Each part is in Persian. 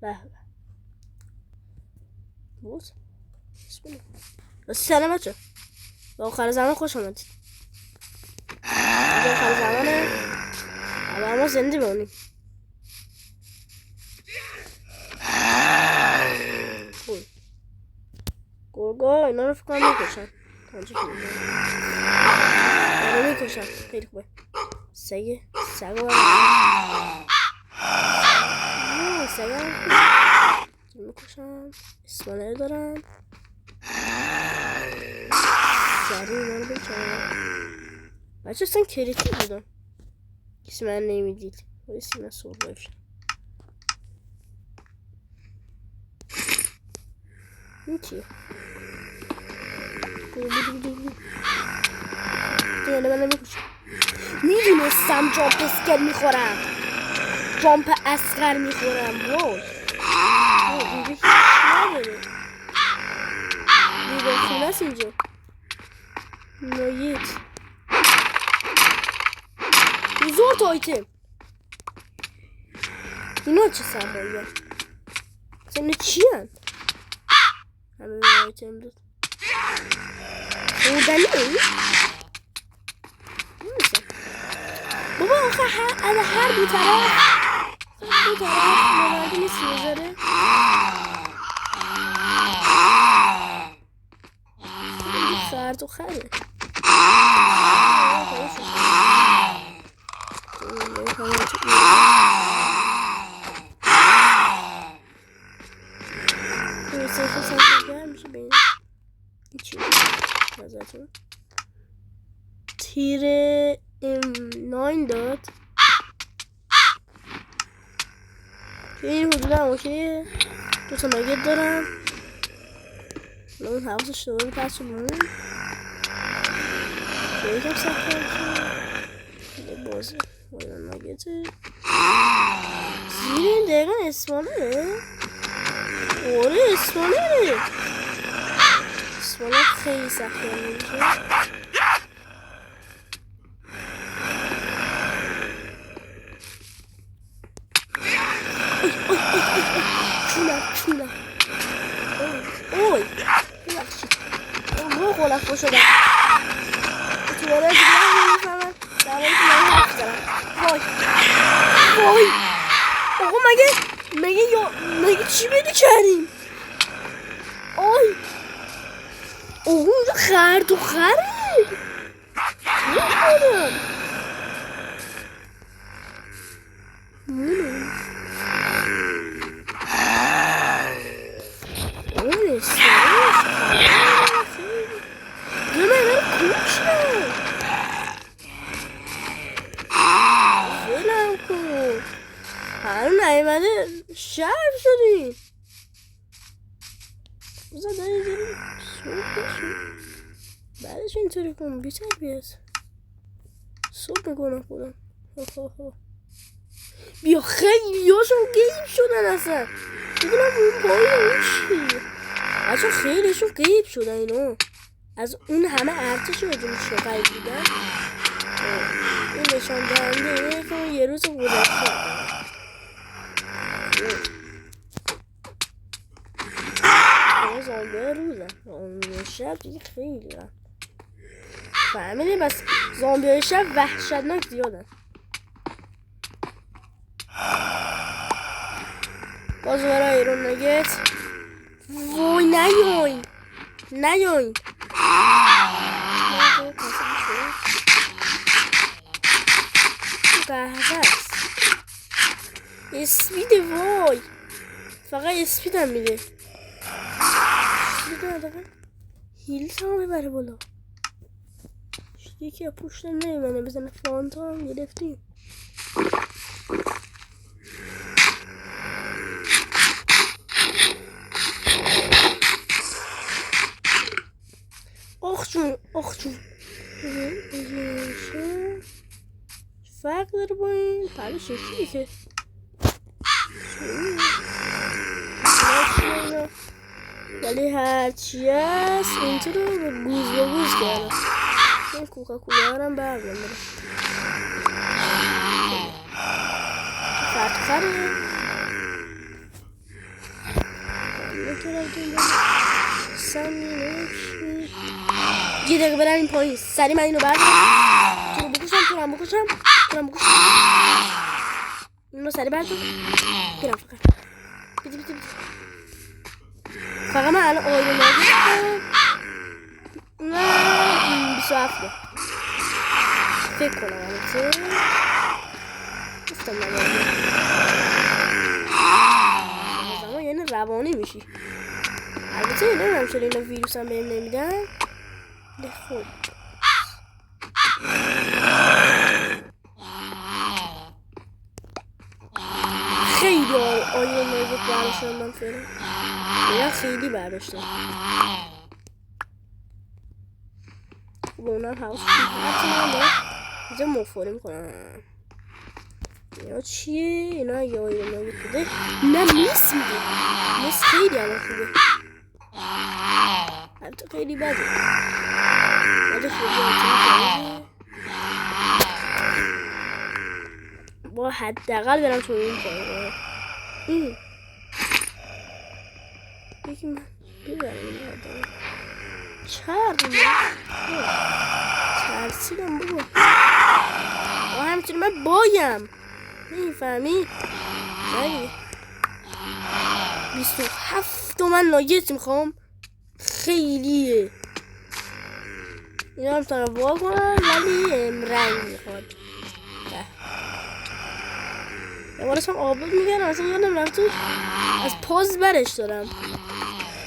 به بود سلام بچه به آخر زمان خوش آمدید. اینجا آخر زمانه الان ما زنده بمونیم. گرگا اینا رو فکر کنم میکشن. اینا میکشن. خیلی خوبه. سگه سگا میکشن. اسمانه دارن. سری اینا رو بکنن. بچه اصلا کریتی بودم. کسی من نمیدید. بایستی من سوربایف شد. این چیه؟ دیگه من نمیکشم. میدونستم جامپ اسکر میخورم. جامپ اسکر میخورم. وای اینجا هیچ نداره. دیگه خونه است اینجا. نایت بزرگ تا آیتم. اینا چه سربایی هم اینا چی هم همه به آیتم داد خوردنی این بابا آخه هر دو طرف مواردی نیست بذاره خرد و خره تیر M9 داد که این حدود هم اوکیه. دوتا ناگت دارم. اون حواسش دوباره پس بمون که یکم سخت کنم بازه باید ناگته زیر این دقیقا اسمانه آره اسمانه خیلی سخت میشه. چونم اوی ببخشید برو خلق باشدم تو برای دیگه هم نمیفهمم در مورد که من حرف دارم. وای آقا مگه چی بیدی کردیم؟ آی آقا اونجا خرد و خره نمیدونم هرون نایمده شرف شدیم بزا داری داریم صبح بشیم بعدش اینطوری کنم بی تربیت صبح میکنم خودم بیا خیلی هاشون گیب شدن اصلا بگنم اون پایی اون چی اصلا خیلیشون گیب شدن اینا از اون همه ارتش رو بدون شقایی بودن. این نشان دهنده اینه که من یه روز گذشته زامبه روزه زامبه شب دیگه خیلی رفت فهمیدی بس زامبه شب وحشتناک زیادن. باز برای ایرون نگت وای نیاین قهوه است اسپید وای فقط اسپید هم میده هیلت هم ببره بالا یکی از پشتم نمیمنه بزنه فانتا هم گرفتیم. آخ جون فرق داره با این پرده شکلی که ولی هرچی هست اینطور رو به گوز کردم. این کوکاکولا هم برگم برم فرق خره یه دقیقه برن این پایین. سری من اینو بردارم. تونم بکشم. اینو سری بردارم. برم فقط. بیدی. فقط من الان آیرون نگیرم. نه 27 فکر کنم البته. گفتم نگیرم. یعنی روانی میشی. البته نمیدونم چرا اینا ویروس هم بهم نمیدن. خوب خیلی آیرون نگیرم برداشتم من فعلا. میرم خیلی برداشتم. با اونم حواس کنم اینجا مفوره میکنم. اینا چیه؟ اینا یه آیرون نگیرم بوده. نه میس میده. میس خیلی همه خوبه. حتی خیلی بده. با حداقل برم تو این پایین. یکی من ببرم این آدم ترسیدم بابا. همچنین من بایم. میفهمی؟ نگی 27 تومن ناگت میخوام. خیلیه. اینا هم تنها وا کنم ولی رنگ میخواد. یه بارش هم آباد میگن اصلا یادم رفت از پاز برش دارم.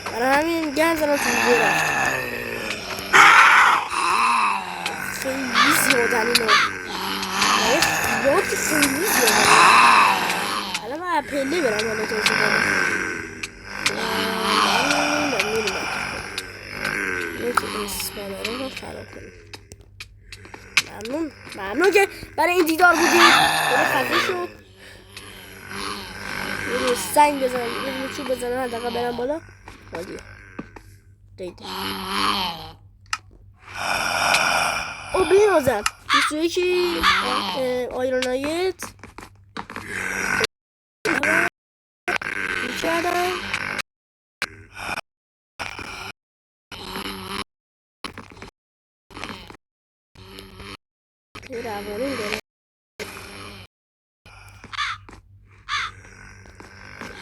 برای همین گنز الان تو دیگه رفت. خیلی زیادن اینا. یاد خیلی زیادن. الان من پله برم حالا توضیح بدم. یکی اسپانه رو خراب کنیم. ممنون که برای این دیدار بودید. برای خفه شد. یه سنگ بزنم، یه چوب بزنم، حداقل برم بالا. عالیه. دیده. او بینازم 21 آیرون نایت میکردم. یه روانی داره.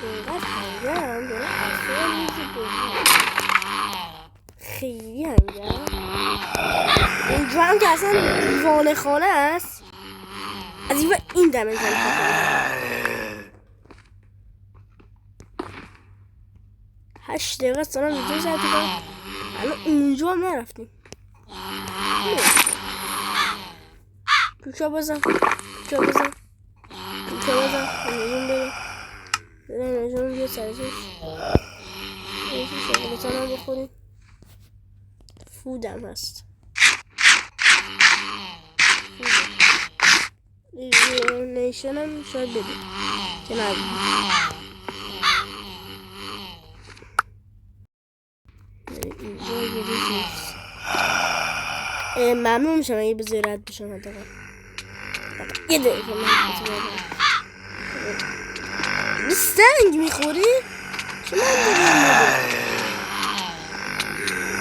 اینقدر هنگم داره اصلا میزی بکنم. خیلی هنگم. اینجا هم که اصلا دیوانه خانه است. از این دمه کنم 8 دقیقه سنم ویدیو زد بودم. الان اونجا هم نرفتیم. کوچا بزن نجوم بره نجوم بیا سرزش شکلتان هم بخوریم. فودم هست. نیشن هم شاید بده که نبید. اینجا یه ریز نیست. ممنون میشم اگه بذاری رد بشم. حداقل یه دقیقه من سنگ میخوری؟ چه من داریم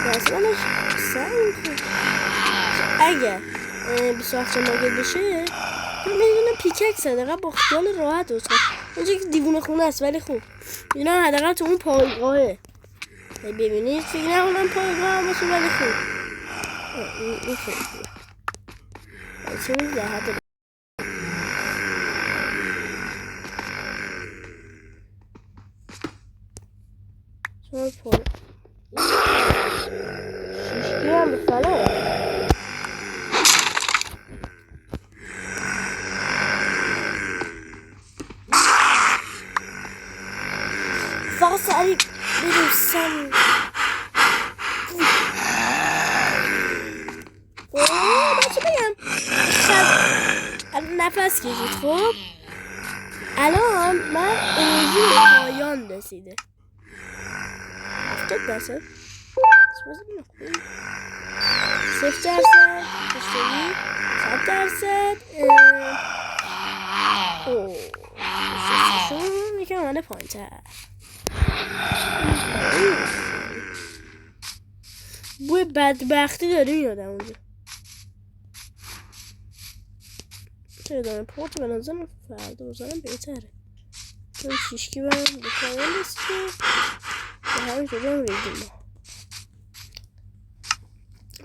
اصلا سنگ میخوری. اگر 27 ماگل بشه میدونه پیکک صدقه با خیال راحت دوست کنم. اونجا که دیوونه خونه است ولی خوب میدونم حداقل تو اون پایگاهه. ببینید فکر نکنم پایگاه هم باشه ولی خوب. این خیلی خوبه. چه میزه حتی شما پایگاه شیشگی هم به سلام. فقط سریع بریم سن. بچه بگم نفس کشید. خب الان من انرژی پایان رسیده 70%. 0% 100%. اوه یکم آمده پایین تر. بوی بدبختی داره میاد اونجا. ادامه پورت به نظرم فردا بزنم بهتره، چون شیشکی برم به پایان رسیده و همینطوری هم ریدیم.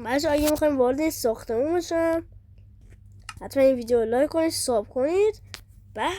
بچه اگه میخوایم وارد این ساختمون بشم حتما این ویدیو رو لایک کنید، ساب کنید و